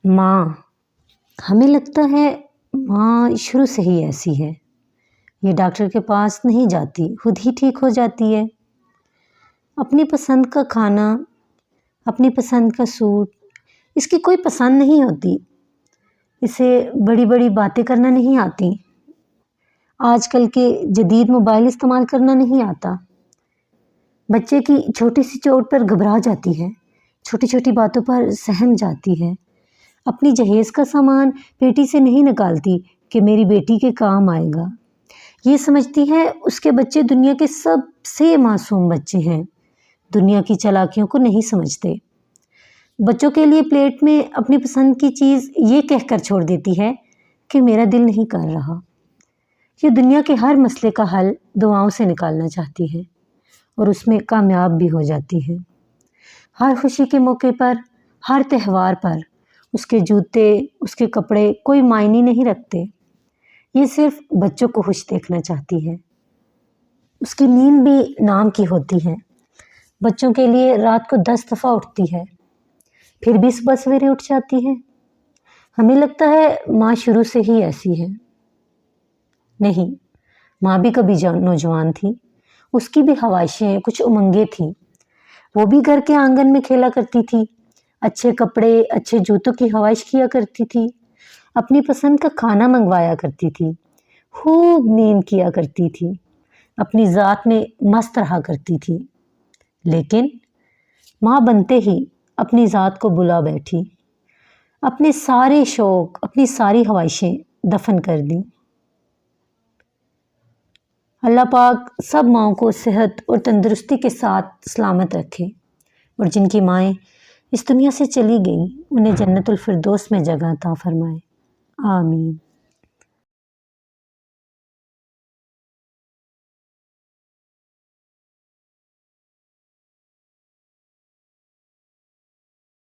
माँ। हमें लगता है माँ शुरू से ही ऐसी है। ये डॉक्टर के पास नहीं जाती, खुद ही ठीक हो जाती है। अपनी पसंद का खाना, अपनी पसंद का सूट, इसकी कोई पसंद नहीं होती। इसे बड़ी बड़ी बातें करना नहीं आती। आजकल के जदीद मोबाइल इस्तेमाल करना नहीं आता। बच्चे की छोटी सी चोट पर घबरा जाती है, छोटी छोटी बातों पर सहम जाती है। अपनी जहेज़ का सामान पेटी से नहीं निकालती कि मेरी बेटी के काम आएगा। ये समझती है उसके बच्चे दुनिया के सबसे मासूम बच्चे हैं, दुनिया की चालाकियों को नहीं समझते। बच्चों के लिए प्लेट में अपनी पसंद की चीज़ ये कहकर छोड़ देती है कि मेरा दिल नहीं कर रहा। ये दुनिया के हर मसले का हल दुआओं से निकालना चाहती है और उसमें कामयाब भी हो जाती है। हर खुशी के मौके पर, हर त्यौहार पर उसके जूते, उसके कपड़े कोई मायने नहीं रखते। ये सिर्फ बच्चों को खुश देखना चाहती है। उसकी नींद भी नाम की होती है। बच्चों के लिए रात को 10 दफ़ा उठती है, फिर भी सुबह सवेरे उठ जाती है। हमें लगता है माँ शुरू से ही ऐसी है। नहीं, माँ भी कभी नौजवान थी। उसकी भी ख्वाहिशें, कुछ उमंगें थी। वो भी घर के आंगन में खेला करती थी, अच्छे कपड़े, अच्छे जूतों की ख्वाहिश किया करती थी, अपनी पसंद का खाना मंगवाया करती थी, खूब नींद किया करती थी, अपनी ज़ात में मस्त रहा करती थी। लेकिन माँ बनते ही अपनी ज़ात को बुला बैठी, अपने सारे शौक़, अपनी सारी ख्वाहिशें दफन कर दी। अल्लाह पाक सब माँओं को सेहत और तंदुरुस्ती के साथ सलामत रखे और जिनकी माएँ इस दुनिया से चली गई उन्हें जन्नतुल फिरदौस में जगह अता फरमाए। आमीन।